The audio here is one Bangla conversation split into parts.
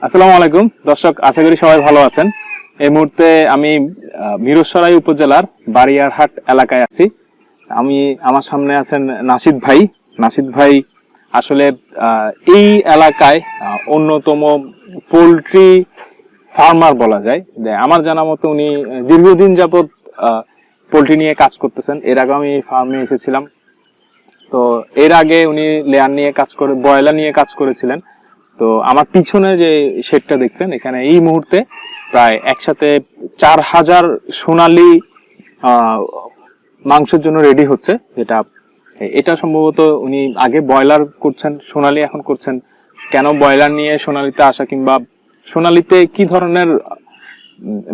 আসসালামু আলাইকুম দর্শক, আশা করি সবাই ভালো আছেন। এই মুহূর্তে আমি মিরসরাই উপজেলার বারিয়ারহাট এলাকায় আছি। আমার সামনে আছেন নাসিদ ভাই আসলে এই এলাকায় অন্যতম পোল্ট্রি ফার্মার বলা যায়। যে আমার জানা মতো উনি দীর্ঘদিন যাবত পোল্ট্রি নিয়ে কাজ করতেছেন। এর আগে আমি এই ফার্মে এসেছিলাম। তো এর আগে উনি লেয়ার নিয়ে কাজ করে ব্রয়লার নিয়ে কাজ করেছিলেন। তো আমার পিছনে যে শেডটা দেখছেন, এখানে এই মুহূর্তে প্রায় একসাথে 4000 সোনালী মাংসের জন্য রেডি হচ্ছে। এটা সম্ভবত উনি আগে ব্রয়লার করছেন, সোনালী এখন করছেন। কেন ব্রয়লার নিয়ে সোনালীতে আসা, কিংবা সোনালীতে কি ধরনের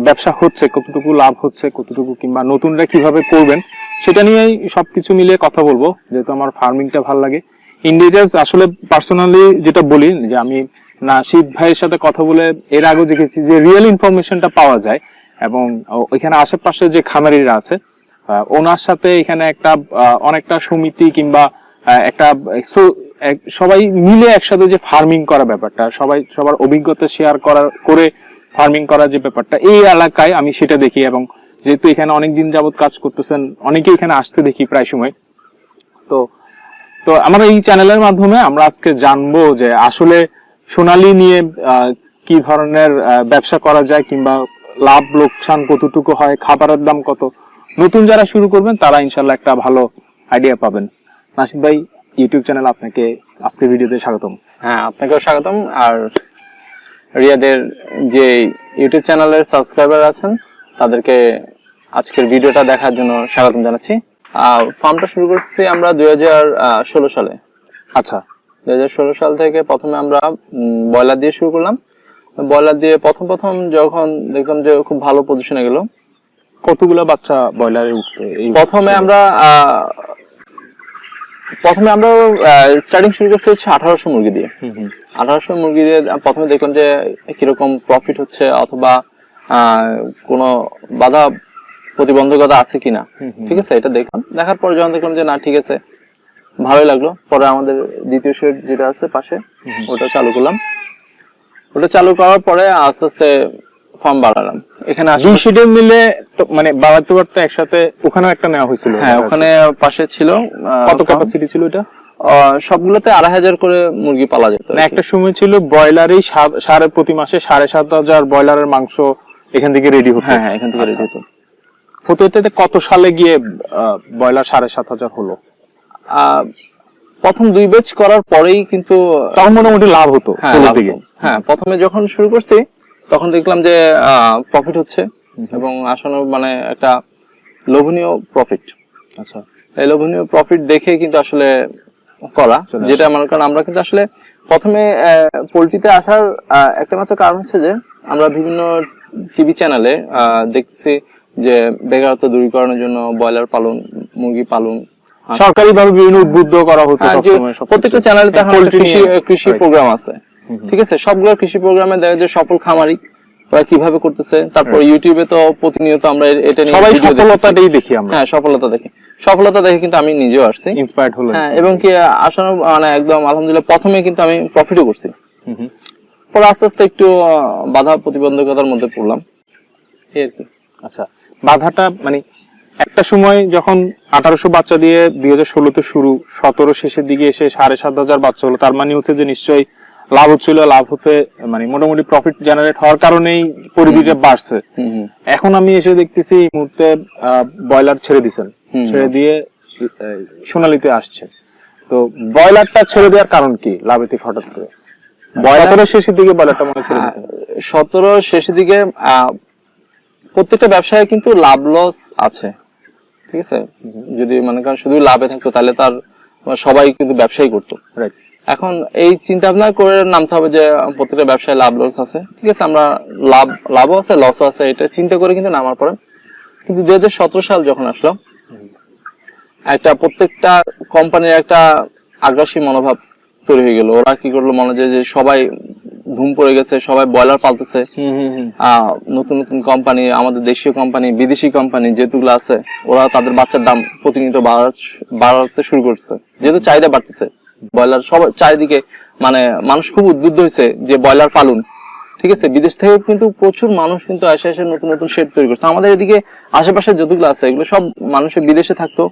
ব্যবসা হচ্ছে, কতটুকু লাভ হচ্ছে, কতটুকু কিংবা নতুনরা কিভাবে করবেন, সেটা নিয়েই সবকিছু মিলিয়ে কথা বলবো। যেহেতু আমার ফার্মিংটা ভালো লাগে, ইন ডিটেইলস আসলে পার্সোনালি যেটা বলি যে আমি নাসিদ ভাইয়ের সাথে কথা বলে এর আগে দেখেছি যে রিয়েল ইনফরমেশনটা পাওয়া যায়। এবং ওইখানে আশেপাশে যে খামারিরা আছে ওনার সাথে এখানে একটা অনেকটা সমিতি কিংবা একটা সবাই মিলে একসাথে যে ফার্মিং করা ব্যাপারটা, সবার অভিজ্ঞতা শেয়ার করে ফার্মিং করার যে ব্যাপারটা এই এলাকায় আমি সেটা দেখি। এবং যেহেতু এখানে অনেকদিন যাবত কাজ করতেছেন, অনেকেই এখানে আসতে দেখি প্রায় সময়। তো তো আমরা এই চ্যানেলের মাধ্যমে আমরা আজকে জানবো যে আসলে সোনালী নিয়ে কি ধরনের ব্যবসা করা যায়, কিংবা লাভ লোকসান কতটুকু হয়, খাবারের দাম কত। নতুন যারা শুরু করবেন তারা ইনশাল্লাহ একটা ভালো আইডিয়া পাবেন। নাসিদ ভাই, ইউটিউব চ্যানেল আপনাকে আজকের ভিডিওতে স্বাগতম। হ্যাঁ, আপনাকেও স্বাগতম। আর রিয়াদের যে ইউটিউব চ্যানেলের সাবস্ক্রাইবার আছেন তাদেরকে আজকের ভিডিওটা দেখার জন্য স্বাগতম জানাচ্ছি। ফার্মটা শুরু করছি আমরা 2016 সালে। আচ্ছা, 2016 সাল থেকে প্রথমে আমরা ব্রয়লার দিয়ে শুরু করলাম। ব্রয়লার দিয়ে প্রথম যখন দেখলাম যে খুব ভালো পজিশনে গেল। কতগুলো বাচ্চা ব্রয়লারে উঠতো? প্রথমে আমরা স্টার্টিং শুরু করতে হচ্ছে 1800 মুরগি দিয়ে। 1800 মুরগি দিয়ে প্রথমে দেখলাম যে কিরকম প্রফিট হচ্ছে, অথবা কোনো বাধা প্রতিবন্ধকতা আছে কিনা। ঠিক আছে, এটা দেখলাম। দেখার পর যখন দেখলাম যে না, ঠিক আছে, ভালোই লাগলো। পরে আমাদের দ্বিতীয় শেড যেটা আছে পাশে, ওটা চালু করলাম। ওটা চালু করার পরে আস্তে আস্তে ফার্ম বাড়ালাম। এখানে দুই শেডে মিলে মানে বাড়াতে বাড়তে একসাথে ওখানেও একটা নেওয়া হয়েছিল। হ্যাঁ, ওখানে পাশে ছিল। কত ক্যাপাসিটি ছিল এটা? সবগুলোতে 2500 করে মুরগি পালা যেত। একটা সময় ছিল ব্রয়লারই সাড়ে প্রতি মাসে 7500 ব্রয়লারের মাংস এখান থেকে রেডি হতো। হ্যাঁ, এখান থেকে রেডি হতো। হতে কত সালে গিয়ে ব্রয়লার 7500 হলো? প্রথম 2 ব্যাচ করার পরেই কিন্তু তখন মোটামুটি লাভ হতো। হ্যাঁ, প্রথমে যখন শুরু করছি তখন দেখলাম যে প্রফিট হচ্ছে, এবং আসলে মানে একটা লোভনীয় প্রফিট। আচ্ছা, এই লোভনীয় প্রফিট দেখে কিন্তু আসলে করা, যেটা মনে করেন আমরা কিন্তু আসলে প্রথমে পোল্ট্রিতে আসার একটা মাত্র কারণ হচ্ছে যে আমরা বিভিন্ন টিভি চ্যানেলে দেখছি যে বেকারত্ব দূরীকরণের জন্য ব্রয়লার পালন, মুরগি পালন সরকারিভাবে বিভিন্ন উদ্বুদ্ধ করা হতো। প্রত্যেকটা চ্যানেলে কৃষি প্রোগ্রাম আছে। ঠিক আছে, সবগুলো কৃষি প্রোগ্রামে দেখা যায় সফল খামারি ওরা কিভাবে করতেছে। তারপর ইউটিউবে তো প্রতিনিয়ত আমরা এটা নিয়ে সবাই সফলতাটাই দেখি আমরা। হ্যাঁ, সফলতা দেখে কিন্তু আমি নিজেও আসছি, ইন্সপায়ার্ড হলাম। হ্যাঁ, এবং কি আসলে মানে একদম আলহামদুলিল্লাহ প্রথমে কিন্তু আমি প্রফিটও করছি। পরে আস্তে আস্তে একটু বাধা প্রতিবন্ধকতার মধ্যে পড়লাম, এই আর কি। আচ্ছা, বাধাটা মানে একটা সময় যখন 1800 বাচ্চা দিয়ে 2016 শুরু, 17 শেষের দিকে এসে 7500 বাচ্চা হলো, তার মানে হচ্ছে যে নিশ্চয়ই লাভ হচ্ছিল। লাভ হতে মানে মোটামুটি প্রফিট জেনারেট হওয়ার কারণেই পরিধিটা বাড়ছে। এখন আমি এসে দেখতেছি এই মুহূর্তে ব্রয়লার ছেড়ে দিয়ে সোনালীতে আসছে। তো ব্রয়লারটা ছেড়ে দেওয়ার কারণ কি? লাভের দিকে হঠাৎ করে 17 শেষের দিকে ব্রয়লারটা মনে ছেড়ে দিয়েছেন? 17 শেষের দিকে প্রত্যেকটা ব্যবসায় কিন্তু লাভ লস আছে। ঠিক আছে, যদি মনে করেন শুধু লাভে থাকতো তাহলে তার সবাই কিন্তু ব্যবসায়ী করতো। রাইট। এখন এই চিন্তা ভাবনা করে নামতে হবে যে প্রত্যেকটা ব্যবসায় লাভ লস আছে। ঠিক আছে, আমরা লাভও আছে লসও আছে, এটা চিন্তা করে কিন্তু নামার পরে কিন্তু 2017 সাল যখন আসলো, একটা প্রত্যেকটা কোম্পানির একটা আগ্রাসী মনোভাব তৈরি হয়ে গেল। ওরা কি করলো, মনে হয় যে সবাই ধুম পড়ে গেছে, সবাই ব্রয়লার পালতেছে। নতুন নতুন কোম্পানি, আমাদের দেশীয় কোম্পানি, বিদেশি কোম্পানি যেগুলো আছে, ওরা তাদের বাচ্চার দাম প্রতিনিয়ত বাড়াতে শুরু করছে, যেহেতু চাহিদা বাড়তেছে ব্রয়লার। সবাই চারিদিকে মানে মানুষ খুব উদ্বুদ্ধ হয়েছে যে ব্রয়লার পালুন। ঠিক আছে, বিদেশ থেকে কিন্তু প্রচুর মানুষ কিন্তু এসে নতুন নতুন শেড তৈরি করছে। আমাদের এদিকে আশেপাশে যতগুলো আছে এগুলো সব মানুষের বিদেশে থাকতো,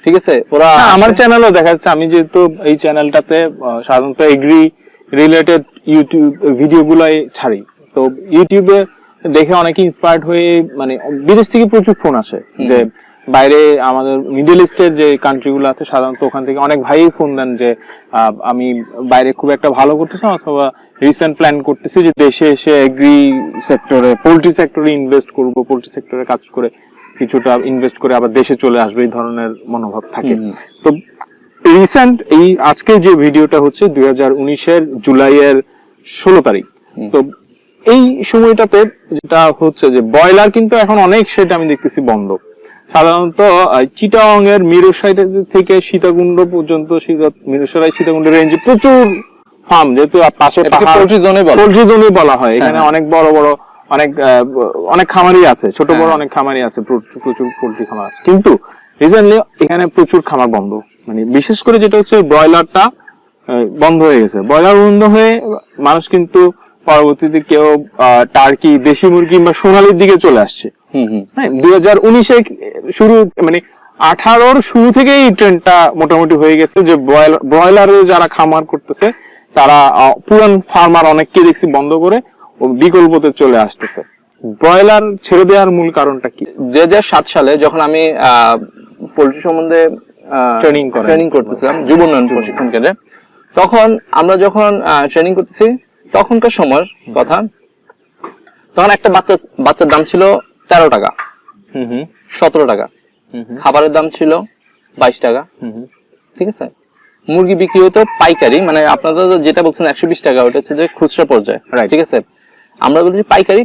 ঠিক আছে, ওরা আমার চ্যানেলও দেখা যাচ্ছে, আমি যেহেতু এই চ্যানেলটাতে সাধারণত এগ্রি রিলেটেড ইউটিউব ভিডিও গুলাই ছাড়ি, তো ইউটিউবে দেখে অনেকে ইন্সপায়ার্ড হয়ে মানে বিদেশ থেকে প্রচুর ফোন আসে যে বাইরে আমাদের মিডল ইস্টের যে কান্ট্রি গুলো আছে সাধারণত ওখান থেকে অনেক ভাই ফোন দেন যে আমি বাইরে খুব একটা ভালো করতেছি অথবা রিসেন্ট প্ল্যান করতেছি যে দেশে এসে এগ্রি সেক্টরে পোল্ট্রি সেক্টরে ইনভেস্ট করব, পোল্ট্রি সেক্টরে কাজ করে কিছুটা ইনভেস্ট করে আবার দেশে চলে আসবে, এই ধরনের মনোভাব থাকে। তো রিসেন্ট এই আজকে যে ভিডিওটা হচ্ছে 2019-এর জুলাইয়ের 16 তারিখ, তো এই সময়টাতে যেটা হচ্ছে যে ব্রয়লার কিন্তু এখন অনেক সেটা আমি দেখতেছি বন্ধ। সাধারণত চিটাগং এর মিরসরাই থেকে সীতাকুণ্ড পর্যন্ত, মিরসরাই সীতাকুণ্ড রেঞ্জে প্রচুর ফার্ম, যেহেতু পাশে পোল্ট্রি জোনে বলা হয়, এখানে অনেক বড় বড় অনেক খামারি আছে, ছোট বড় অনেক খামারি আছে, প্রচুর পোল্ট্রি খামার আছে। কিন্তু রিসেন্টলি এখানে প্রচুর খামার বন্ধ, মানে বিশেষ করে যেটা হচ্ছে ব্রয়লারটা বন্ধ হয়ে গেছে। ব্রয়লার বন্ধ হয়ে মানুষ কিন্তু পরবর্তীতে কেউ টার্কি, দেশি মুরগি বা সোনালির দিকে চলে আসছে। হ্যাঁ, 2019-এ শুরু মানে 18-র শুরু থেকেই এই ট্রেন্ডটা মোটামুটি হয়ে গেছে যে ব্রয়লারে যারা খামার করতেছে তারা পুরান ফার্মার অনেককে দেখছি বন্ধ করে বিকল্পতে চলে আসতেছে। ব্রয়লার ছেড়ে দেওয়ার মূল কারণটা কি? 2007 সালে যখন আমি পোল্ট্রি সম্বন্ধে ট্রেনিং করতেছিলাম যুব উন্নয়ন প্রশিক্ষণ কেন্দ্রে, তখন আমরা যখন ট্রেনিং করতেছি তখনকার সময়ের কথা, তখন একটা বাচ্চার দাম ছিল 13 টাকা, 17 টাকা, খাবারের দাম ছিল 22 টাকা, ঠিক আছে। মুরগি বিক্রি হতো পাইকারি, মানে আপনারা যেটা বলছেন 120 টাকা, ওটা হচ্ছে যে খুচরা পর্যায়ে, ঠিক আছে। আমরা বলছি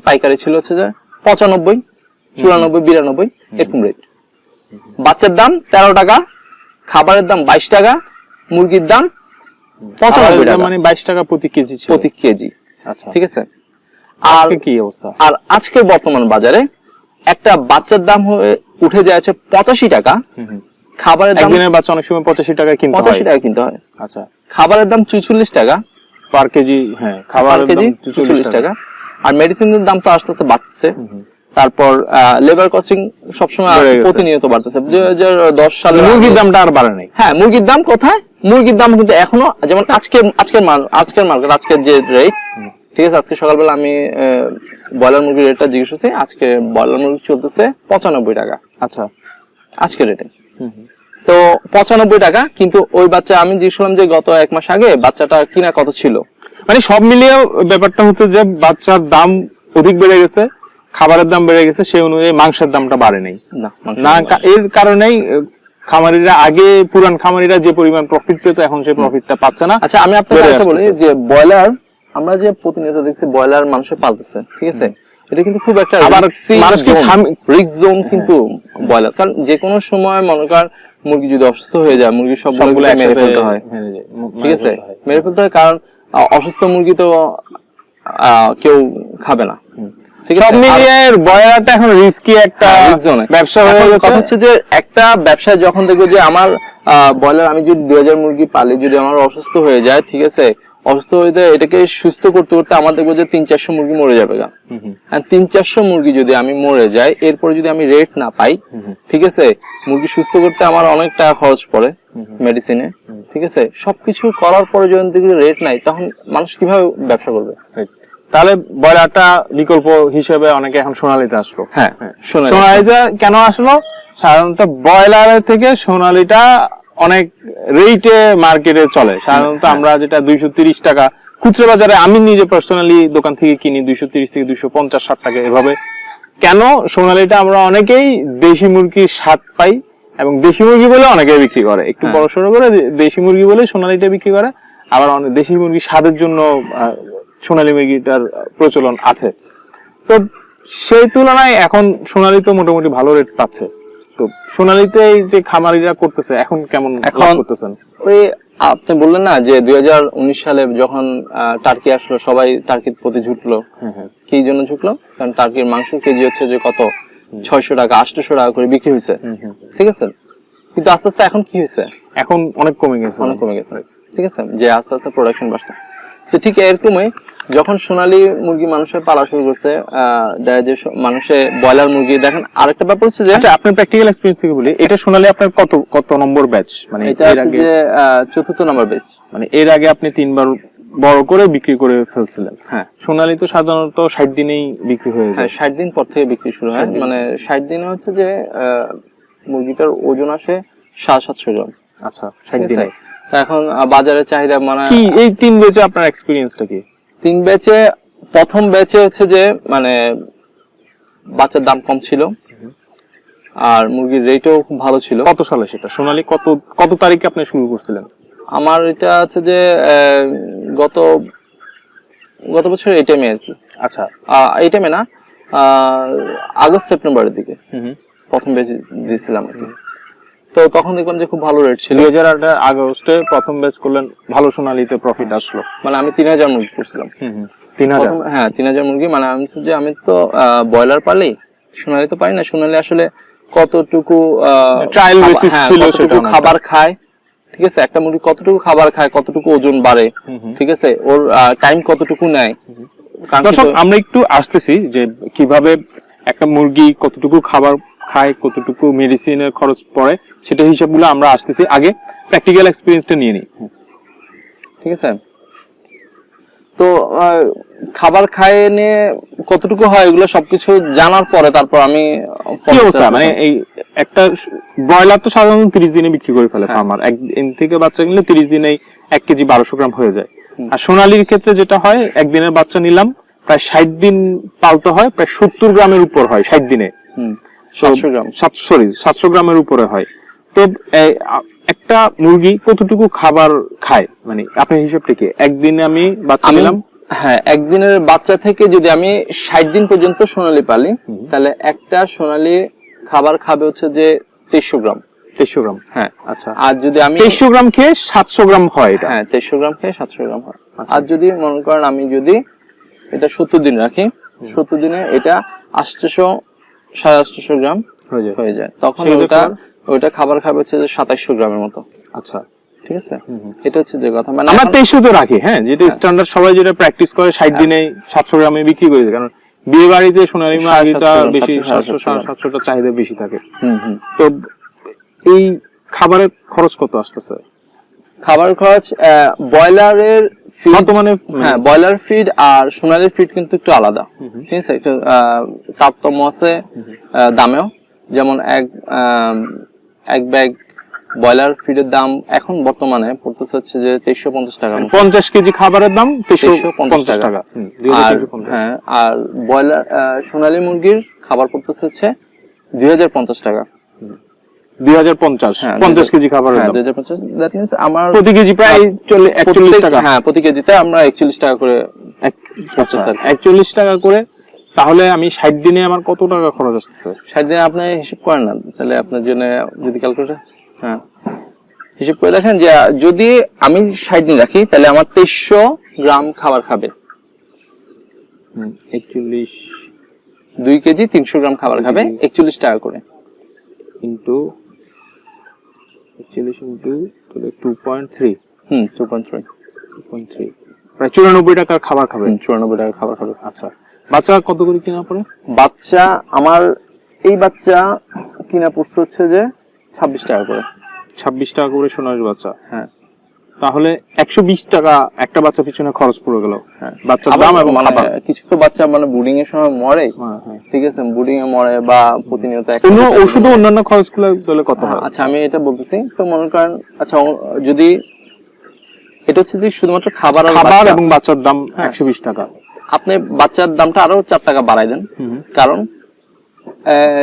পাইকারি ছিল হচ্ছে যে 95, 94, 92 এরকম রেট। বাচ্চার দাম 13 টাকা, খাবারের দাম 22 টাকা, মুরগির দাম 95 টাকা, মানে 22 টাকা প্রতি কেজি ছিল, প্রতি কেজি। আচ্ছা, ঠিক আছে। আর কি অবস্থা? আর আজকে বর্তমান বাজারে একটা বাচ্চার দাম উঠে যাচ্ছে 85 টাকা, খাবারের দাম, একদিনের বাচ্চা অনেক সময় 85 টাকায় কিনতে হয়, 85 টাকা কিনতে হয়। আচ্ছা, খাবারের দাম 44 টাকা পার কেজি। হ্যাঁ, খাবারের দাম 44 টাকা। আর মেডিসিনের দাম তো আস্তে আস্তে বাড়ছে। তারপর লেবার কস্টিং সবসময় প্রতিনিয়ত বাড়তেছে। 2010 সালে মুরগির দামটা আর বাড়ে নাই। হ্যাঁ, মুরগির দাম কোথায়? মুরগির দাম কিন্তু এখনো, যেমন আজকের মার্কেট, আজকের যে রেট, ঠিক আছে, আজকে সকালবেলা আমি ব্রয়লার মুরগির রেটটা জিজ্ঞেস করছি, আজকে ব্রয়লার মুরগি চলতেছে 95 টাকা। আচ্ছা, আজকের রেটে তো 95 টাকা। কিন্তু ওই বাচ্চা আমি জিজ্ঞেস করলাম যে গত 1 মাস আগে বাচ্চাটা কিনা কত ছিল। মানে সব মিলিয়ে ব্যাপারটা হচ্ছে যে বাচ্চার দাম অধিক বেড়ে গেছে, খাবারের দাম বেড়ে গেছে, সেই অনুযায়ী মাংসের দামটা বাড়ে নাই। না, এর কারণেই খামারিরা, আগে পুরান খামারিরা যে পরিমাণ প্রফিট পেত এখন সেই প্রফিটটা পাচ্ছে না। আচ্ছা, আমি আপনাকে একটা বলি যে ব্রয়লার আমরা যে প্রতিনিয়ত দেখছি ব্রয়লার মানুষে পালতেছে, ঠিক আছে, এটা কিন্তু খুব একটা রিস্ক জোন কিন্তু ব্রয়লার। কারণ যে কোনো সময় মনে করেন মুরগি যদি অসুস্থ হয়ে যায়, মুরগি সবগুলো মেরে ফেলতে হয়, ঠিক আছে, মেরে ফেলতে হয়, কারণ অসুস্থ মুরগি তো কেউ খাবে না। সব মিলিয়ে ব্রয়লারটা এখন রিস্কি একটা ব্যবসা হয়ে গেছে। কথা হচ্ছে যে একটা ব্যবসায় যখন দেখবো যে আমার ব্রয়লার, আমি যদি 2000 মুরগি পালি, যদি আমার অসুস্থ হয়ে যায়, ঠিক আছে, অসুস্থ হয়ে যায়, এটাকে সুস্থ করতে করতে আমার দেখবো যে 300-400 মুরগি মরে যাবে। 300-400 মুরগি যদি আমি মরে যাই, এরপরে যদি আমি রেট না পাই, ঠিক আছে, মুরগি সুস্থ করতে আমার অনেক টাকা খরচ পড়ে মেডিসিনে, ঠিক আছে, সবকিছু করার পরে যদি রেট নাই, তখন মানুষ কিভাবে ব্যবসা করবে? তাহলে ব্রয়লারটা বিকল্প হিসেবে অনেকে এখন সোনালিতে আসলো। হ্যাঁ, সোনালিতে কেন আসলো? সাধারণত ব্রয়লারের থেকে সোনালিটা অনেক রেটে মার্কেটে চলে। সাধারণত আমরা যেটা 230 টাকা খুচরা বাজারে, আমি নিজে পার্সোনালি দোকান থেকে কিনি 230 থেকে 250-60 টাকা এভাবে। কেন? সোনালিটা আমরা অনেকেই দেশি মুরগির স্বাদ পাই, এবং দেশি মুরগি বলে অনেকে বিক্রি করে, একটু বড়সড় করে দেশি মুরগি বলে সোনালিটা বিক্রি করে। আবার দেশি মুরগির স্বাদের জন্য সোনালী মুরগিটার প্রচলন আছে। তো সেই তুলনায় এখন সোনালী তো মোটামুটি ভালো রেট পাচ্ছে। তো সোনালীতে এই যে খামারিরা করতেছে, এখন কেমন করতেছেন? ওই আপনি বললেন না যে 2019 সালে যখন টার্কি আসলো, সবাই টার্কির প্রতি ঝুঁকলো। কি জন্য ঝুঁকলো? কারণ টার্কির মাংস কেজি হচ্ছে যে কত 600 টাকা 800 টাকা করে বিক্রি হয়েছে, ঠিক আছে। কিন্তু আস্তে আস্তে এখন কি হয়েছে? এখন অনেক কমে গেছে, ঠিক আছে, যে আস্তে আস্তে প্রোডাকশন বাড়ছে। তো ঠিক এরকমই যখন সোনালী মুরগি মানুষের পালা শুরু করছে, দেখা যায় মানুষে ব্রয়লার মুরগি দেখেন। আরেকটা ব্যাপার হচ্ছে যে, আচ্ছা আপনার প্র্যাকটিক্যাল এক্সপেরিয়েন্স থেকে বলি, এটা সোনালী আপনার কত কত নম্বর ব্যাচ? মানে এটা এর হচ্ছে আগে যে 4th নাম্বার বেস। মানে এর আগে আপনি 3বার বড় করে বিক্রি করে ফেলছিলেন। হ্যাঁ, সোনালী তো সাধারণত 60 দিনেই বিক্রি হয়ে যায়। 60 দিন পর থেকে বিক্রি শুরু হয়। 60 দিন। মানে 60 দিনে হচ্ছে যে মুরগিটার ওজন আসে 700-700 গ্রাম। আচ্ছা, ঠিক 60 আছে? দিনে। তো এখন বাজারে চাহিদা মানে কি এই 3 ব্যাচে আপনার এক্সপেরিয়েন্সটা কি? 3 ব্যাচে, প্রথম ব্যাচে হচ্ছে যে মানে বাচ্চার দাম কম ছিল, আর মুরগির রেটও খুব ভালো ছিল। কত সালে সেটা? সোনালী কত কত তারিখে আপনি শুরু করছিলেন? আমার এটা হচ্ছে যে গত গত বছর এই টাইমে আর কি। আচ্ছা, এই টাইমে না, আগস্ট সেপ্টেম্বরের দিকে হুম, প্রথম ব্যাচ দিয়েছিলাম আর কি। তো তখন দেখলাম যে খুব ভালো রেট ছিল। 2008 আগস্টে প্রথম ব্যাচ করলেন, ভালো সোনালীতে প্রফিট আসলো। মানে আমি 3000 মুরগি করছিলাম। 3000। হ্যাঁ, 3000 মুরগি। মানে আমি হচ্ছে যে আমি তো ব্রয়লার পালি, সোনালী তো পারি না। সোনালী আসলে কতটুকু ট্রায়াল বেসিস ছিল সেটা, খাবার খায়, ঠিক আছে, একটা মুরগি কতটুকু খাবার খায়, কতটুকু ওজন বাড়ে, ঠিক আছে, ওর টাইম কতটুকু নেয়। দর্শক আমরা একটু আসতেছি যে কিভাবে একটা মুরগি কতটুকু খাবার খায়, কতটুকু মেডিসিনের খরচ পড়ে, সেটা হিসাবগুলো আমরা আসতেছি। আগে প্র্যাকটিক্যাল এক্সপেরিয়েন্সটা নিয়ে নিই। ঠিক আছে। তো খাবার খায় নিয়ে কতটুকু হয় এগুলো সবকিছু জানার পরে তারপর আমি কি অবস্থা, মানে এই একটা ব্রয়লার তো সাধারণত 30 দিনে বিক্রি করে ফেলে ফার্মার। একদিন থেকে বাচ্চা কিনলে 30 দিনেই 1 কেজি 1200 গ্রাম হয়ে যায়। আর সোনালীর ক্ষেত্রে যেটা হয়, একদিনের বাচ্চা নিলাম, প্রায় 60 দিন পালতে হয়, প্রায় 70 গ্রামের উপর হয় 60 দিনে। 700 গ্রাম, 700 গ্রামের উপরে হয়। তো একটা মুরগি কতটুকু খাবার খায়, মানে আপনার হিসাবটা কি? একদিনে আমি বাচ্চা নিলাম, হ্যাঁ, একদিনের বাচ্চা থেকে যদি আমি 60 দিন পর্যন্ত সোনালী পালি, তাহলে একটা সোনালী খাবার খাবে হচ্ছে যে 2300 গ্রাম। 2300 গ্রাম, হ্যাঁ। আচ্ছা, আর যদি আমি 2300 গ্রাম খেয়ে 700 গ্রাম হয় এটা। হ্যাঁ, 2300 গ্রাম খেয়ে 700 গ্রাম হয়। আর যদি মনে করেন আমি যদি এটা 70 দিন রাখি, 70 দিনে এটা 800 850 গ্রাম হয়ে যায়, তখন ওইটা খাবার খাবে হচ্ছে যে 2700 গ্রামের মতো। আচ্ছা, ঠিক আছে, এটা হচ্ছে যে কথা। মানে আমরা 2300 তো রাখি, হ্যাঁ, যেটা স্ট্যান্ডার্ড, সবাই যেটা প্র্যাকটিস করে 60 দিনে 700 গ্রামে বিক্রি করে দেয়। কারণ বিয়ে বাড়িতে সোনালী মুরগিটা বেশি 700-750টা চাহিদা বেশি থাকে। তো এই খাবারের খরচ কত আসতেছে? খাবার খরচ ব্রয়লারের ফিড, বর্তমানে হ্যাঁ, ব্রয়লার ফিড আর সোনালীর ফিড কিন্তু একটু আলাদা। ঠিক আছে, একটু তারতম্য আছে দামেও। যেমন এক ব্যাগ ব্রয়লার ফিডের দাম এখন বর্তমানে পড়তেছে হচ্ছে যে 2350 টাকা। 50 কেজি খাবারের দাম 2350 টাকা। হ্যাঁ, আর ব্রয়লার সোনালী মুরগির খাবার পড়তেছে হচ্ছে 2050 টাকা। 2050, 50 কেজি খাবারের দাম 2050। দ্যাট মিন্স আমার প্রতি কেজি প্রায় 41 টাকা। হ্যাঁ, প্রতি কেজিতে আমরা 41 টাকা করে, 41 টাকা করে। তাহলে আমি 60 দিনে আমার কত টাকা খরচ আসতেছে? 60 দিনে আপনি হিসাব করেন না, তাহলে আপনার জন্য যদি ক্যালকুলেটর, হ্যাঁ, হিসাব করে দেখেন যে যদি আমি 60 দিন রাখি তাহলে আমার 2300 গ্রাম খাবার খাবে। 41 2 কেজি 300 গ্রাম খাবার খাবে 41 টাকা করে, ইনটু 41 ইনটু 2.3, 2.3, প্রায় 94 টাকার খাবার খাবে। 94 টাকার খাবার খাবে। আচ্ছা, বাচ্চা কত করে কিনা পড়ে? বাচ্চা আমার এই বাচ্চা কিনা পড়ছে হচ্ছে যে 26 টাকা করে। 26 টাকা করে সোনালীর বাচ্চা। হ্যাঁ, তাহলে 120 টাকা একটা বাচ্চা পিছনে খরচ পড়ে গেল। হ্যাঁ, বাচ্চার দাম এবং খাবার। কিছু তো বাচ্চা মানে বুডিং এর সময় মরে, ঠিক আছে, বুডিং এ মরে বা প্রতিনিয়ত কোনো ওষুধ অন্যান্য খরচগুলো তাহলে কত হয়? আচ্ছা, আমি এটা বলতেছি। তো মনে করেন, আচ্ছা, যদি এটা হচ্ছে যে শুধুমাত্র খাবার এবং বাচ্চার দাম 120 টাকা, আপনি বাচ্চার দামটা আরো 4 টাকা বাড়াই দেন। কারণ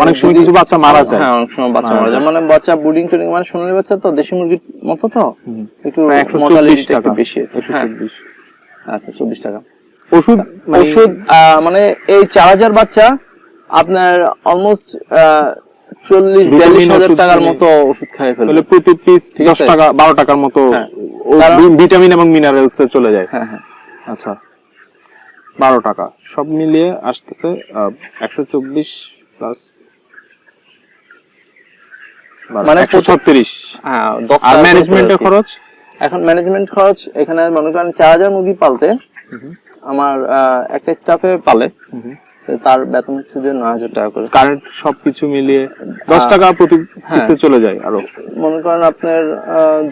অনেক সময় কিছু বাচ্চা মারা যায়। হ্যাঁ, অনেক সময় বাচ্চা মারা যায়। মানে বাচ্চা বুডিং টুডিং, মানে সোনালী বাচ্চা তো দেশি মুরগির মতো তো একটু 140 টাকা বেশি। 124। আচ্ছা, 24 টাকা। ওষুধ মানে এই 4000 বাচ্চা আপনার অলমোস্ট 40-42 হাজার টাকার মতো ওষুধ খাইয়ে ফেলবে। তাহলে প্রতি পিস 10 টাকা 12 টাকার মতো ভিটামিন এবং মিনারেলস এ চলে যায়। হ্যাঁ, হ্যাঁ। আচ্ছা, 12 টাকা সব মিলিয়ে আসতেছে 124 প্লাস মানে 136। হ্যাঁ, আর ম্যানেজমেন্টের খরচ? এখন ম্যানেজমেন্ট খরচ এখানে মনে করেন 4000 মুরগি পালতে আমার একটা স্টাফে পালে, তার বেতন হচ্ছে যে 9,000 টাকা করে। কারেন্ট সবকিছু মিলিয়ে 10 টাকা প্রতি পিসে চলে যায় আরো, মনে করেন আপনার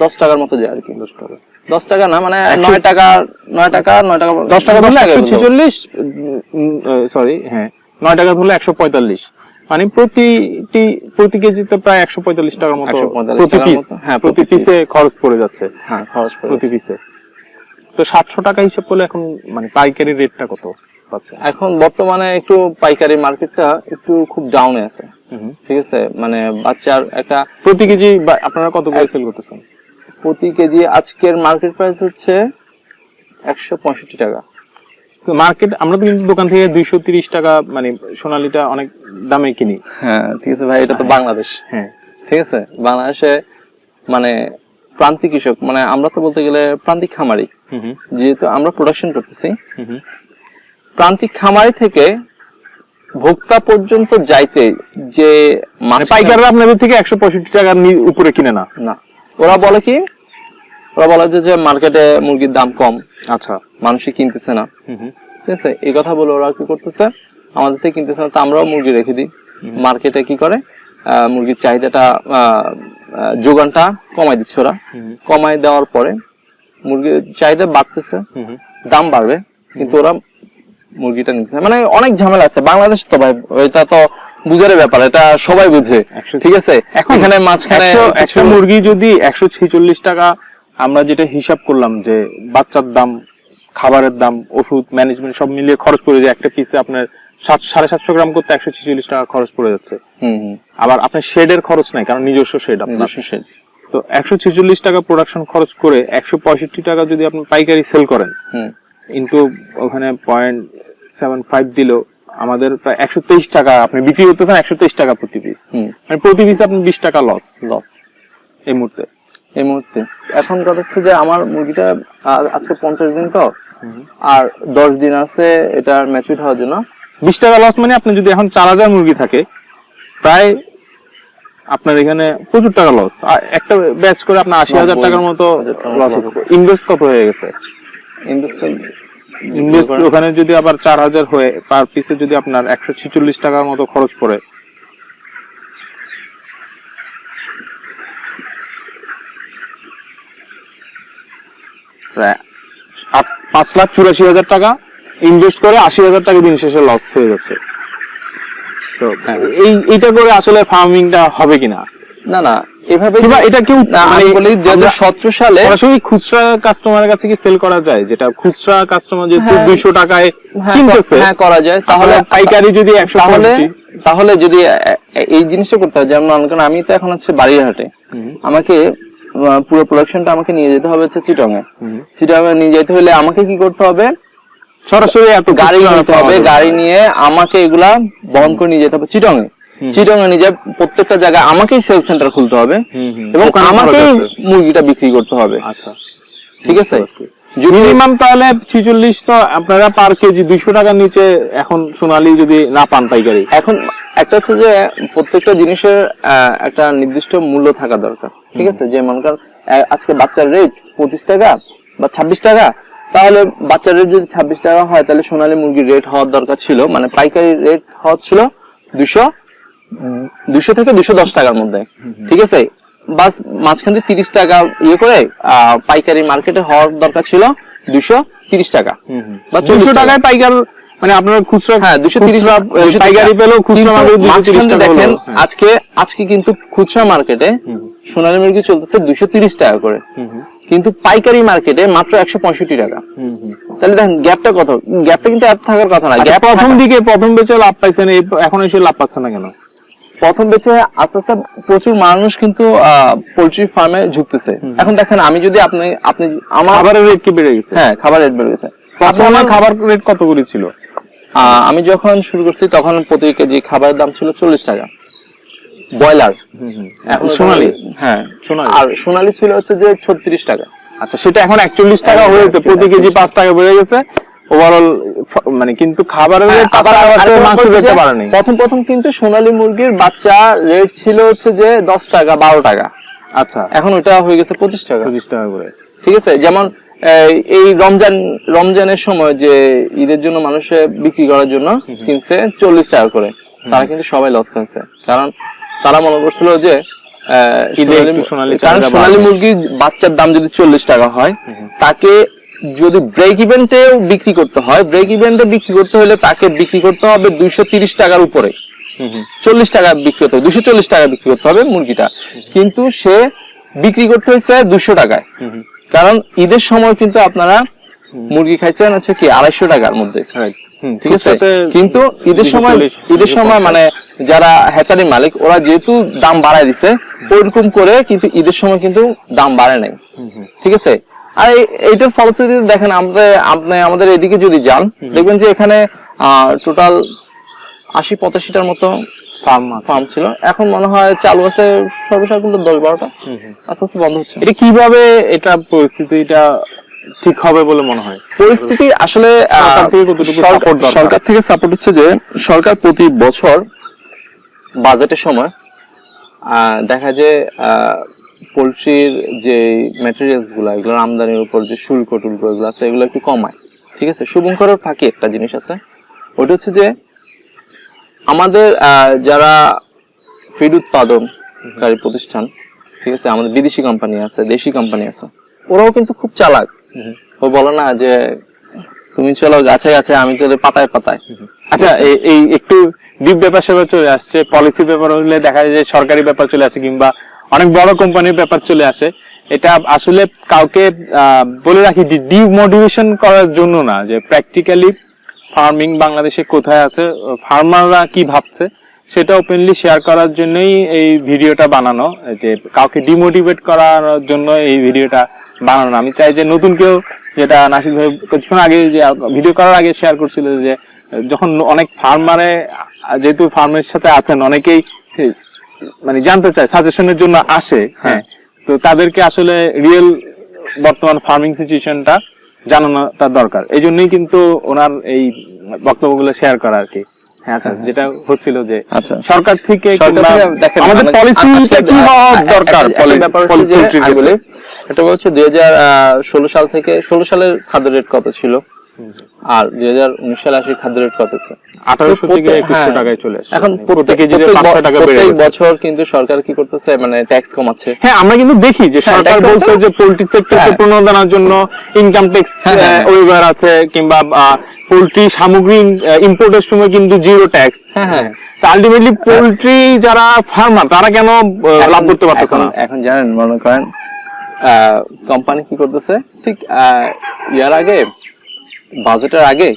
10 টাকার মতো যায় আর কি। 10 টাকা 10 টাকা না, মানে 9 টাকা 10 টাকা ধরলে 146, সরি হ্যাঁ 9 টাকা ধরলে 145, মানে প্রতি কেজিতে প্রায় 145 টাকার মতো 145 প্রতি টাকার পিস, মতো, হ্যাঁ প্রতি পিসে খরচ পড়ে যাচ্ছে। হ্যাঁ খরচ পড়ে প্রতি পিসে তো 700 টাকা হিসাব করলে এখন মানে পাইকারি রেটটা কত পাচ্ছে? এখন বর্তমানে একটু পাইকারি মার্কেটটা একটু খুব ডাউনে আছে, ঠিক আছে। মানে বাচ্চার একটা প্রতি কেজি আপনারা কত করে সেল করতেছেন? প্রতি কেজি আজকের মার্কেট প্রাইস হচ্ছে 165 টাকা। মার্কেট আমরা তো কিন্তু দোকান থেকে 230 টাকা মানে সোনালীটা অনেক দামে কিনি। হ্যাঁ ঠিক আছে ভাই, এটা তো বাংলাদেশ। হ্যাঁ ঠিক আছে, বাংলাদেশে মানে প্রান্তিক কৃষক, মানে আমরা তো বলতে গেলে প্রান্তিক খামারি, যেহেতু আমরা প্রোডাকশন করতেছি, প্রান্তিক খামারি থেকে ভোক্তা পর্যন্ত যাইতে যে পাইকাররা আপনাদের থেকে 165 টাকার উপরে কিনে না। না, ওরা বলে কি, ওরা বলে যে মার্কেটে মুরগির দাম কম, আচ্ছা মানুষই কিনতেছে না, ঠিক আছে, এই কথা বলে ওরা কি করতেছে, আমাদের থেকে কিনতেছে না, তো আমরাও মুরগি রেখে দিই। মার্কেটে কি করে, মুরগির চাহিদাটা যোগানটা কমাই দিচ্ছে ওরা, কমাই দেওয়ার পরে মুরগির চাহিদা বাড়তেছে, দাম বাড়বে, কিন্তু ওরা মুরগিটা নিতেছে। মানে অনেক ঝামেলা আছে বাংলাদেশ তো ভাই, এটা তো বুঝার ব্যাপার, এটা সবাই বুঝে, ঠিক আছে। এখানে মাঝখানে একটা মুরগি যদি 146 টাকা, আমরা যেটা হিসাব করলাম যে বাচ্চার দাম, খাবারের দাম, ওষুধ, ম্যানেজমেন্ট সব মিলিয়ে খরচ পড়ে যায় একটা পিসে আপনার 750 গ্রাম করতে 146 টাকা খরচ পড়ে যাচ্ছে। আবার আপনার শেডের খরচ নাই, কারণ নিজস্ব শেড, নিজস্ব শেড। তো 146 টাকা প্রোডাকশন খরচ করে 165 টাকা যদি আপনি পাইকারি সেল করেন, ইনটু ওখানে 0.75 দিল, আমাদের প্রায় 123 টাকা আপনি বিক্রি করতেছেন, 123 টাকা প্রতি পিস, মানে প্রতি পিস আপনি 20 টাকা লস এই মুহূর্তে। এখন কথা হচ্ছে যে আমার মুরগিটা আজকে 50 দিন তো, আর 10 দিন আছে এটা ম্যাচুর হওয়ার জন্য। 20 টাকা লস মানে আপনি যদি এখন 4000 মুরগি থাকে, প্রায় আপনার এখানে প্রচুর টাকা লস, একটা ব্যাচ করে আপনার 80,000 টাকার মতো লস। ইনভেস্ট কত হয়ে গেছে? ইনভেস্ট ওখানে যদি আবার 4000 হয়ে পার পিসে যদি আপনার 146 টাকার মতো খরচ পড়ে, প্রায় 5,84,000 টাকা ইনভেস্ট করে 80,000 টাকা দিন শেষে লস হয়ে যাচ্ছে। তো এইটা করে আসলে ফার্মিংটা হবে কিনা? না এভাবে এটা কেউ আমি বলি 2017 সালে সরাসরি খুচরা কাস্টমারের কাছে কি সেল করা যায়, যেটা খুচরা কাস্টমার যেহেতু 200 টাকায় কিনতেছে, হ্যাঁ করা যায়। তাহলে পাইকারি যদি 100, তাহলে যদি এই জিনিসটা করতে হয়, যেমন আমি তো এখন আছে বাড়িরহাটে, আমাকে পুরো প্রোডাকশনটা আমাকে নিয়ে যেতে হবে হচ্ছে চিটাগাং নিয়ে যেতে হলে আমাকে কি করতে হবে, সরাসরি এত গাড়ি নিতে হবে, গাড়ি নিয়ে আমাকে এগুলা বহন করে নিয়ে যেতে হবে চিটাগাং নিয়ে যায়, প্রত্যেকটা জায়গায় আমাকেই সেল সেন্টার খুলতে হবে এবং আমাকেই মুরগিটা বিক্রি করতে হবে। আচ্ছা ঠিক আছে, মিনিমাম তাহলে 46 তো আপনারা পার কেজি 200 টাকার নিচে এখন সোনালী যদি না পান পাইকারি। এখন একটা হচ্ছে যে প্রত্যেকটা জিনিসের একটা নির্দিষ্ট মূল্য থাকা দরকার, ঠিক আছে। যে মনে করেন আজকে বাচ্চার রেট 25 টাকা বা 26 টাকা, তাহলে বাচ্চার রেট যদি 26 টাকা হয়, তাহলে সোনালী মুরগির রেট হওয়ার দরকার ছিল, মানে পাইকারি রেট হওয়ার ছিল 200 থেকে 210 টাকার মধ্যে, ঠিক আছে। বাস মাঝখান দিয়ে 30 টাকা ইয়ে করে পাইকারি মার্কেটে হওয়ার দরকার ছিল 230 টাকা বা 200 টাকায় পাইকার, মানে আপনার খুচরা, হ্যাঁ 230 পাইকারি পেলেও খুচরা মার্কেটে দেখেন আজকে কিন্তু খুচরা মার্কেটে সোনালী মুরগি চলতেছে 230 টাকা করে, কিন্তু পাইকারি মার্কেটে মাত্র 165 টাকা। তাহলে দেখেন গ্যাপটা কত, গ্যাপটা কিন্তু এত থাকার কথা না। গ্যাপ প্রথম বেচে লাভ পাইছেন, এখন এসে লাভ পাচ্ছে না কেন? প্রথম বেচে আস্তে আস্তে প্রচুর মানুষ কিন্তু পোল্ট্রি ফার্মে ঝুঁকতেছে। এখন দেখেন আমি যদি আপনি আমার খাবারের রেট কি বেড়ে গেছে? হ্যাঁ খাবার রেট বেড়ে গেছে। আপনার খাবার রেট কত করে ছিল? আমি যখন শুরু করছি তখন প্রতি কেজি খাবারের দাম ছিল 40 টাকা ব্রয়লার। এখন সোনালী, হ্যাঁ সোনালী, আর সোনালী ছিল হচ্ছে যে 36 টাকা। আচ্ছা, সেটা এখন 41 টাকা হয়েছে, প্রতি কেজি 5 টাকা বেড়ে গেছে ওভারঅল, মানে কিন্তু খাবারের রেট মাংস দিতে পারেনি। প্রথম কিন্তু সোনালী মুরগির বাচ্চা রেট ছিল হচ্ছে যে 10 টাকা 12 টাকা। আচ্ছা, এখন ওটা হয়ে গেছে 25 টাকা 25 টাকা করে, ঠিক আছে। যেমন এই রমজানের সময় যে ঈদের জন্য মানুষে বিক্রি করার জন্য কিনছে 40 টাকা করে, তারা কিন্তু সবাই লস খাচ্ছে। কারণ তারা মনে করছিল যে সোনালী মুরগির বাচ্চার দাম যদি 40 টাকা হয়, তাকে যদি ব্রেক ইভেন্টেও বিক্রি করতে হয়, ব্রেক ইভেন্টে বিক্রি করতে হলে তাকে বিক্রি করতে হবে 230 টাকার উপরে, 40 টাকা বিক্রি করতে হবে, 240 টাকা বিক্রি করতে হবে মুরগিটা, কিন্তু সে বিক্রি করতে হয়েছে 200 টাকায়। কারণ ঈদের সময় কিন্তু আপনারা মুরগি খাইছেন হচ্ছে কি 250 টাকার মধ্যে, ঠিক আছে? কিন্তু ঈদের সময় মানে যারা হ্যাচারি মালিক ওরা যেহেতু দাম বাড়ায় দিছে, ওইরকম করে কিন্তু ঈদের সময় কিন্তু দাম বাড়ে নাই, ঠিক আছে? আর এইটার ফলশ্রুতিতে দেখেন আপনি আমাদের এদিকে যদি যান, দেখবেন যে এখানে টোটাল 80-85টার মতো ফার্ম ছিল। এখন মনে হয় চালু আছে সর্বশেষ 10-12টা, আস্তে আস্তে বন্ধ হচ্ছে। এটা কিভাবে এটা পরিস্থিতিটা ঠিক হবে বলে মনে হয়? পরিস্থিতি আসলে সরকার থেকে সাপোর্ট হচ্ছে যে সরকার প্রতি বছর বাজেটের সময় দেখা যায় পোল্ট্রির যে ম্যাটেরিয়ালস গুলা, এগুলোর আমদানির উপর যে শুল্ক টুল্ক এগুলো আছে এগুলো একটু কমায়, ঠিক আছে? শুভঙ্করের ফাঁকে একটা জিনিস আছে, ওইটা হচ্ছে যে আমাদের যারা ফিড উৎপাদনকারী প্রতিষ্ঠান, ঠিক আছে, আমাদের বিদেশি কোম্পানি আছে, দেশি কোম্পানি আছে, ওরাও কিন্তু খুব চালাক। ও বলে না যে তুমি চলো গাছে গাছে, আমি চলে পাতায় পাতায়। আচ্ছা, এই একটু ডিপ ব্যাপার সেবা চলে আসছে, পলিসি ব্যাপার হলে দেখা যায় যে সরকারি ব্যাপার চলে আসে কিংবা অনেক বড় কোম্পানির ব্যাপার চলে আসে। এটা আসলে কাউকে বলে রাখি ডিমোটিভেশন করার জন্য না, যে প্র্যাকটিক্যালি ফার্মিং বাংলাদেশে কোথায় আছে, ফার্মাররা কি ভাবছে, সেটা ওপেনলি শেয়ার করার জন্যই এই ভিডিওটা বানানো, যে কাউকে ডিমোটিভেট করার জন্য এই ভিডিওটা বানানো। আমি চাই যে নতুন কেউ, যেটা নাসির ভাই কিছুক্ষণ আগে যে ভিডিও করার আগে শেয়ার করছিল, যে যখন অনেক ফার্মারে যেহেতু ফার্মের সাথে আছেন অনেকেই মানে জানতে চায়, সাজেশনের জন্য আসে, হ্যাঁ, তো তাদেরকে আসলে রিয়েল বর্তমান ফার্মিং সিচুয়েশনটা জানানোটা দরকার। এই জন্যই কিন্তু ওনার এই বক্তব্যগুলো শেয়ার করা আর কি। হ্যাঁ, আচ্ছা, যেটা হচ্ছিল যে সরকার থেকে আমাদের পলিসিটা কি হওয়া দরকার, এটা হচ্ছে 2016 সাল থেকে 16 সালের খাদ্য রেট কত ছিল আর 2019 সালে আসে খাদ্য রেট কত আছে 1800 থেকে 2100 টাকায় চলে আসে। এখন প্রত্যেক কেজিতে 500 টাকা বেড়ে গেছে। বছর কিন্তু সরকার কি করতেছে, মানে ট্যাক্স কমাচ্ছে। হ্যাঁ, আমরা কিন্তু দেখি যে সরকার বলছে যে পোল্ট্রি সেক্টরকে প্রণোদনার জন্য ইনকাম ট্যাক্স ওয়েভার আছে, কিংবা পোল্ট্রি সামগ্রী ইম্পোর্টের সময় কিন্তু জিরো ট্যাক্স। হ্যাঁ, তো আলটিমেটলি পোল্ট্রি যারা ফার্মার তারা কেন লাভ করতে পারতেছে না? এখন জানেন, মনে করেন কোম্পানি কি করতেছে, ঠিক ইয়ার আগে বাজেটের আগে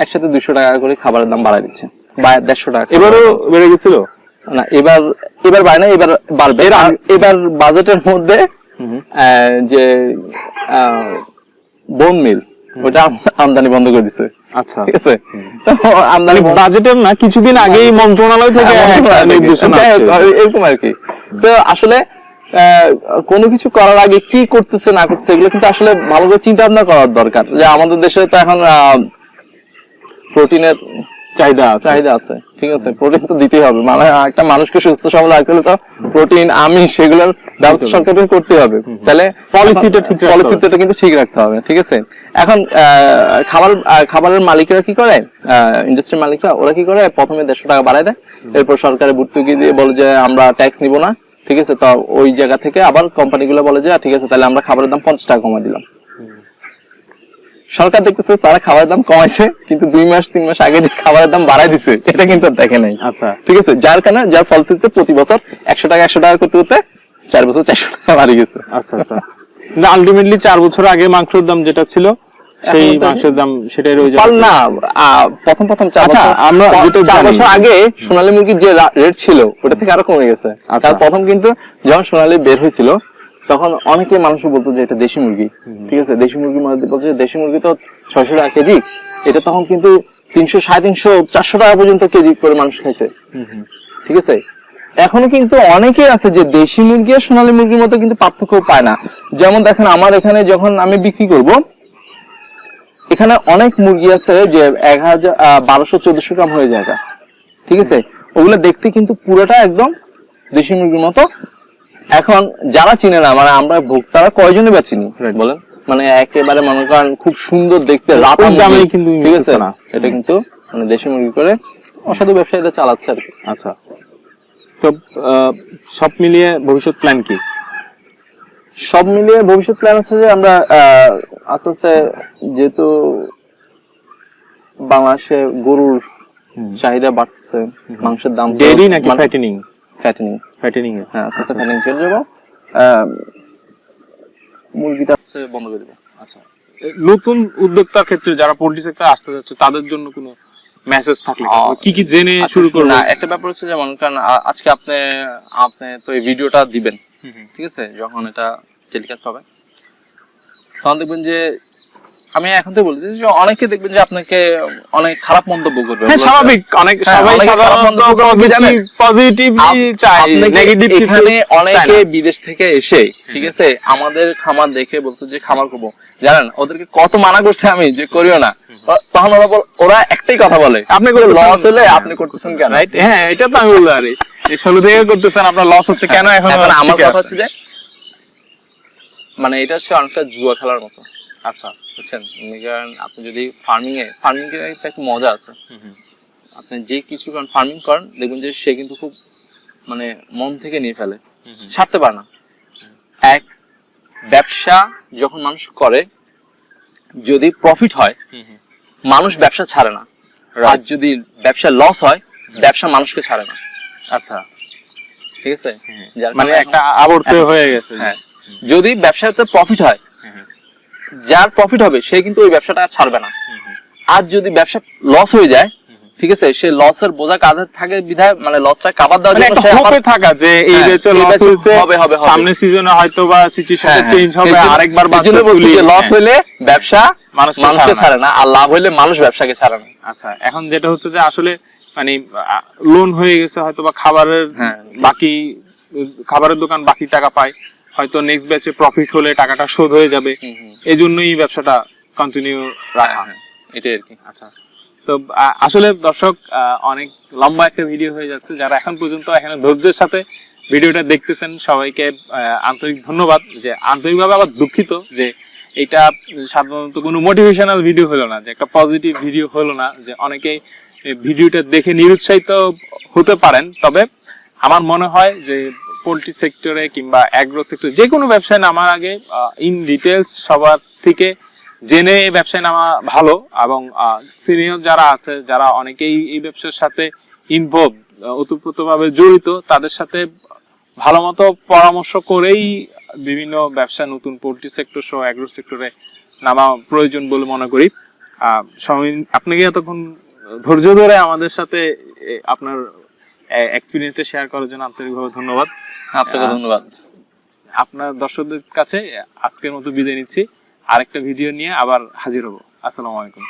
একসাথে 200 টাকা করে খাবারের দাম বাড়ায় দিচ্ছে, বা 150 টাকা। এবারও বেড়ে গেছিল না, এবার বাড়ে না, এবার বাড়বে। এবার বাজেটের মধ্যে যে বোন মিল ওটা আমদানি বন্ধ করে দিছে। আচ্ছা, ঠিক আছে, আমদানি বাজেটের না, কিছুদিন আগেই মন্ত্রণালয় থেকে নির্দেশনা এরকম আর কি। তো আসলে কোনো কিছু করার আগে কি করতেছে না করতেছে এগুলো কিন্তু আসলে ভালো করে চিন্তা ভাবনা করার দরকার। যে আমাদের দেশে তো এখন প্রোটিনের চাহিদা আছে, ঠিক আছে, প্রোটিন তো দিতেই হবে, মানে একটা মানুষকে সুস্থ সবল রাখতে হলে তো প্রোটিন, আমিষ সেগুলোর ব্যবস্থা সরকারকে করতে হবে। তাহলে পলিসিটা কিন্তু ঠিক রাখতে হবে, ঠিক আছে। এখন খাবারের মালিকরা কি করে, ইন্ডাস্ট্রির মালিকরা ওরা কি করে, প্রথমে 150 টাকা বাড়ায় দেয়, এরপর সরকারের ভর্তুকি দিয়ে বলে যে আমরা ট্যাক্স নিব না, ঠিক আছে। তো ওই জায়গা থেকে আবার কোম্পানিগুলো বলে যে ঠিক আছে, তাহলে আমরা খাবারের দাম 50 টাকা কমাই দিলাম। সরকার দেখতেছে তারা খাবারের দাম কমাইছে, কিন্তু 2-3 মাস আগে যে খাবারের দাম বাড়াই দিছে এটা কিন্তু দেখে নাই। আচ্ছা, ঠিক আছে, যার ফলশ্রুতিতে প্রতি বছর 100 টাকা করতে করতে 4 বছর 400 টাকা বাড়ি গেছে। আচ্ছা, আলটিমেটলি 4 বছর আগে মাংসের দাম যেটা ছিল সেই মাংসের দাম সেটাই রয়ে যাবে না। প্রথম 4 বছর আগে সোনালী মুরগির যে রেট ছিল ওটা থেকে আরো কমে গেছে। তার প্রথম কিন্তু যখন সোনালী বের হয়েছিল তখন অনেকে মানুষ বলতো যে এটা দেশি মুরগি, ঠিক আছে, দেশি মুরগির মধ্যে বলছে দেশি মুরগি তো 600 টাকা কেজি, এটা তখন কিন্তু 300, 350, 400 টাকা পর্যন্ত কেজি করে মানুষ খাইছে, ঠিক আছে। এখনো কিন্তু অনেকে আছে যে দেশি মুরগি আর সোনালী মুরগির মধ্যে কিন্তু পার্থক্য পায় না। যেমন দেখেন আমার এখানে যখন আমি বিক্রি করব, এখানে অনেক মুরগি আছে যে 1200-1400 গ্রাম হয়ে যায়, ঠিক আছে, ওগুলো দেখতে কিন্তু পুরোটা একদম দেশি মুরগির মতো। এখন যারা চিনে না, মানে আমরা ভোক্তারা কয়জনে বা চিনি বলেন, মানে একেবারে মনে করেন খুব সুন্দর দেখতে রাত ওই দামে কিন্তু ঠিক আছে না। এটা কিন্তু মানে দেশি মুরগি করে অসাধু ব্যবসা এটা চালাচ্ছে আর কি। আচ্ছা, তো সব মিলিয়ে ভবিষ্যৎ প্ল্যান কি? সব মিলিয়ে ভবিষ্যৎ প্ল্যান আছে যে আমরা আস্তে আস্তে যেহেতু বাংলাদেশে গরুর চাহিদা বাড়তেছে, মাংসের দাম ডেইরি নাকি ফ্যাটেনিং? ফ্যাটেনিং ফ্যাটেনিং এ, হ্যাঁ আস্তে আস্তে ফ্যাটেনিং চলে যাবো, মুরগিটা আস্তে বন্ধ করে দেবো। আচ্ছা, নতুন উদ্যোক্তার ক্ষেত্রে যারা পোল্ট্রি সেক্টরে আসতে যাচ্ছে তাদের জন্য কোনো মেসেজ থাকলে কি কি জেনে শুরু করবে? না, একটা ব্যাপার হচ্ছে যেমন কারণ আজকে আপনি তো এই ভিডিওটা দিবেন, ঠিক আছে, যখন এটা টেলিকাস্ট হবে তখন দেখবেন যে আমি এখন তো বলি যে অনেকে দেখবেন যে আপনাকে অনেক খারাপ মন্তব্য করবে। হ্যাঁ, স্বাভাবিক, অনেক সবাই সাধারণত পজিটিভ চায়, নেগেটিভ কিছু এখানে অনেকে বিদেশ থেকে এসে, ঠিক আছে, আমাদের খামার দেখে বলছে যে খামার করবো, জানেন ওদেরকে কত মানা করছে আমি যে করিও না, তখন ওরা একটাই কথা বলে, আপনি করে লস হলে আপনি করতেছেন কেন? রাইট, হ্যাঁ এটা তো আমি বললাম, আরে এই শুরু থেকে করতেছেন, আপনার লস হচ্ছে কেন? এখন আমার কথা হচ্ছে যে মানে এটা হচ্ছে অনেকটা জুয়া খেলার মতো। আচ্ছা, বুঝছেন, কারণ আপনি যদি ফার্মিং এর একটা মজা আছে, আপনি যে কিছু কারণ ফার্মিং করেন দেখবেন যে সে কিন্তু খুব মানে মন থেকে নিয়ে ফেলে, ছাড়তে পারে না। এক ব্যবসা যখন মানুষ করে যদি প্রফিট হয় মানুষ ব্যবসা ছাড়ে না, আর যদি ব্যবসা লস হয় ব্যবসা মানুষকে ছাড়ে না। আচ্ছা, ঠিক আছে, মানে একটা আবর্ত হয়ে গেছে। হ্যাঁ, যদি ব্যবসাতে প্রফিট হয় যার প্রফিট হবে সে কিন্তু ওই ব্যবসাটা ছাড়বে না, আর যদি ব্যবসা লস হয়ে যায়, ঠিক আছে, সে লসের বোঝা কাঁধে থাকে বিধায় মানে লসটা কভার দেওয়ার জন্য সে হোপে থাকা যে এই বেচে লস হয়েছে, হবে সামনের সিজনে হয়তো বা সিচুয়েশনটা চেঞ্জ হবে, আরেকবার বাঁচতে বলছি যে লস হলে ব্যবসা মানুষকে ছাড়ে না, আর লাভ হলে মানুষ ব্যবসাকে ছাড়ে না। আচ্ছা, এখন যেটা হচ্ছে যে আসলে মানে লোন হয়ে গেছে হয়তো বা খাবারের বাকি, খাবারের দোকান বাকি টাকা পায়, হয়তো নেক্সট ব্যাচে প্রফিট হলে টাকাটা শোধ হয়ে যাবে, এই জন্যই ব্যবসাটা কন্টিনিউ রাখা, এটাই আর কি। আচ্ছা, তো আসলে দর্শক অনেক লম্বা একটা ভিডিও হয়ে যাচ্ছে, যারা এখন পর্যন্ত এখানে ধৈর্যের সাথে ভিডিওটা দেখতেছেন সবাইকে আন্তরিক ধন্যবাদ। যে আন্তরিকভাবে আবার দুঃখিত যে এটা সাধারণত কোনো মোটিভেশনাল ভিডিও হলো না, যে একটা পজিটিভ ভিডিও হলো না, যে অনেকেই ভিডিওটা দেখে নিরুৎসাহিত হতে পারেন। তবে আমার মনে হয় যে পোল্ট্রি সেক্টরে কিংবা অ্যাগ্রো সেক্টরে যে কোনো ব্যবসায় নামার আগে ইন ডিটেলস সবার থেকে জেনে ব্যবসায় নামা ভালো, এবং সিনিয়র যারা আছে, যারা অনেকেই এই ব্যবসার সাথে ইনভলভ, ওতপ্রোতভাবে জড়িত, তাদের সাথে ভালো মতো পরামর্শ করেই বিভিন্ন ব্যবসা, নতুন পোল্ট্রি সেক্টর সহ অ্যাগ্রো সেক্টরে নামা প্রয়োজন বলে মনে করি। আপনাকে এতক্ষণ ধৈর্য ধরে আমাদের সাথে আপনার এক্সপিরিয়েন্সটা শেয়ার করার জন্য আন্তরিকভাবে ধন্যবাদ। আপনাকে ধন্যবাদ। আপনার দর্শকদের কাছে আজকের মতো বিদায় নিচ্ছি, আরেকটা ভিডিও নিয়ে আবার হাজির হব। আসসালামু আলাইকুম।